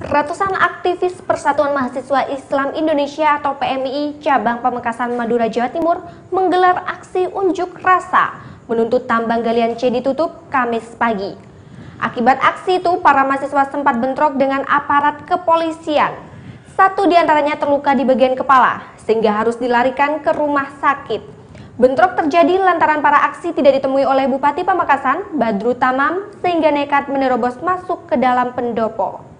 Ratusan aktivis Persatuan Mahasiswa Islam Indonesia atau PMII Cabang Pamekasan Madura Jawa Timur menggelar aksi unjuk rasa menuntut tambang galian C ditutup Kamis pagi. Akibat aksi itu, para mahasiswa sempat bentrok dengan aparat kepolisian. Satu di antaranya terluka di bagian kepala sehingga harus dilarikan ke rumah sakit. Bentrok terjadi lantaran para aksi tidak ditemui oleh Bupati Pamekasan, Badrut Tamam, sehingga nekat menerobos masuk ke dalam pendopo.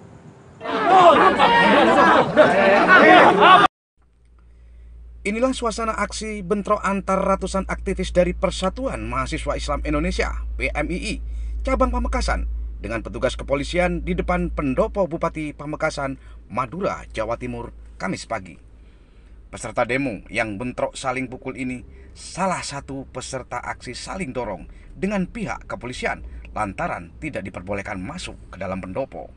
Inilah suasana aksi bentrok antar ratusan aktivis dari Persatuan Mahasiswa Islam Indonesia (PMII) Cabang Pamekasan dengan petugas kepolisian di depan pendopo Bupati Pamekasan, Madura, Jawa Timur, Kamis pagi. Peserta demo yang bentrok saling pukul ini salah satu peserta aksi saling dorong dengan pihak kepolisian lantaran tidak diperbolehkan masuk ke dalam pendopo.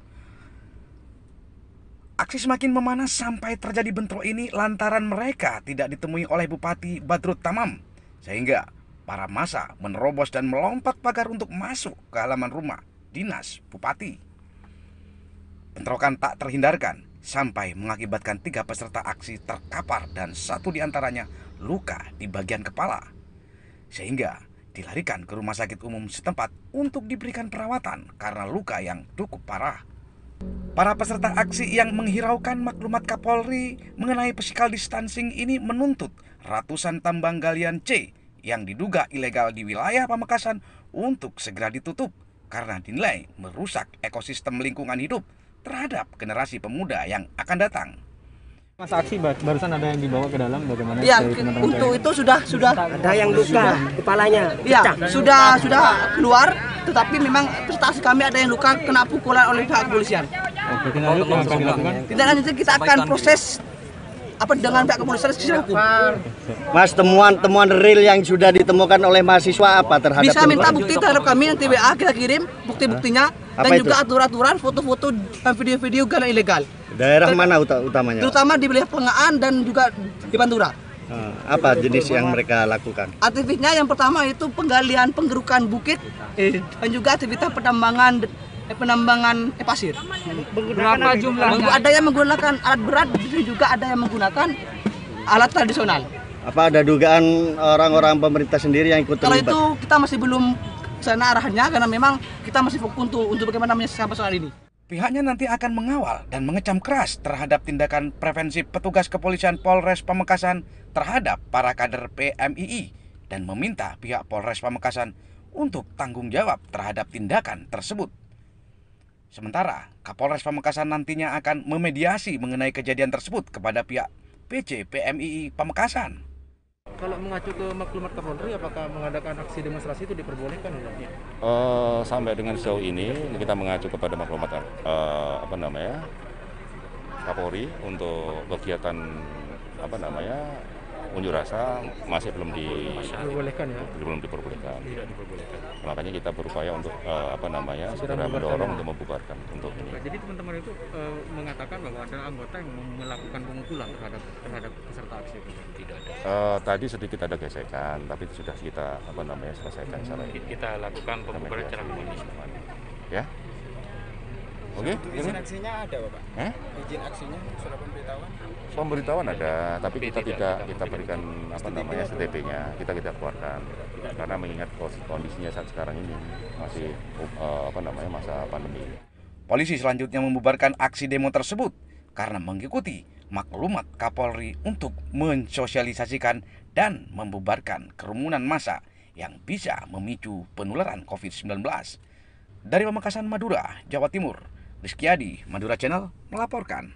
Aksi semakin memanas sampai terjadi bentrok ini lantaran mereka tidak ditemui oleh Bupati Badrut Tamam, sehingga para massa menerobos dan melompat pagar untuk masuk ke halaman rumah dinas Bupati. Bentrokan tak terhindarkan sampai mengakibatkan 3 peserta aksi terkapar dan 1 diantaranya luka di bagian kepala, sehingga dilarikan ke rumah sakit umum setempat untuk diberikan perawatan karena luka yang cukup parah. Para peserta aksi yang menghiraukan maklumat Kapolri mengenai physical distancing ini menuntut ratusan tambang galian C yang diduga ilegal di wilayah Pamekasan untuk segera ditutup karena dinilai merusak ekosistem lingkungan hidup terhadap generasi pemuda yang akan datang. Masa aksi barusan ada yang dibawa ke dalam, bagaimana? Ya, untuk itu sudah ada yang luka kepalanya. Ya, sudah keluar, tetapi memang prestasi kami ada yang luka kena pukulan oleh pihak kepolisian. Oke, tindak lanjut yang akan dilakukan? Tindak lanjut kita akan proses dengan pihak kepolisian secara hukum. Mas, temuan real yang sudah ditemukan oleh mahasiswa apa terhadap bisa minta bukti terhadap kami, nanti WA kita kirim bukti-buktinya dan juga aturan-aturan, foto-foto dan video-video galian ilegal. Daerah mana utamanya? Terutama di wilayah Pengaan dan juga di Pantura. Apa jenis yang mereka lakukan? Aktivitasnya yang pertama itu penggalian penggerukan bukit dan juga aktivitas penambangan pasir. Berapa jumlahnya? Ada yang menggunakan alat berat dan juga ada yang menggunakan alat tradisional. Apa ada dugaan orang-orang pemerintah sendiri yang ikut terlibat? Kalau itu kita masih belum sana arahnya karena memang kita masih fokus untuk bagaimana menyelesaikan soal ini. Pihaknya nanti akan mengawal dan mengecam keras terhadap tindakan preventif petugas kepolisian Polres Pamekasan terhadap para kader PMII dan meminta pihak Polres Pamekasan untuk tanggung jawab terhadap tindakan tersebut. Sementara Kapolres Pamekasan nantinya akan memediasi mengenai kejadian tersebut kepada pihak PC PMII Pamekasan. Kalau mengacu ke maklumat Kapolri, apakah mengadakan aksi demonstrasi itu diperbolehkan? Sampai dengan sejauh ini kita mengacu kepada maklumat Kapolri untuk kegiatan unjuk rasa masih belum diperbolehkan. Tidak diperbolehkan. Makanya kita berupaya untuk segera mendorong untuk membubarkan untuk ini. Jadi teman-teman itu mengatakan bahwa ada anggota yang melakukan pemukulan terhadap peserta aksi itu. Tidak ada. Tadi sedikit ada gesekan, tapi sudah kita selesaikan secara ini. Kita lakukan pembubaran secara humanis. Ya. Oke. Izin aksinya ada, Bapak? Izin aksinya sudah pemberitahuan? Pemberitahuan ada, tapi kita tidak berikan STP-nya, kita keluarkan karena mengingat kondisinya saat sekarang ini masih masa pandemi. Polisi selanjutnya membubarkan aksi demo tersebut karena mengikuti maklumat Kapolri untuk mensosialisasikan dan membubarkan kerumunan massa yang bisa memicu penularan COVID-19. Dari Pamekasan, Madura, Jawa Timur, Rizky Adi, Madura Channel melaporkan.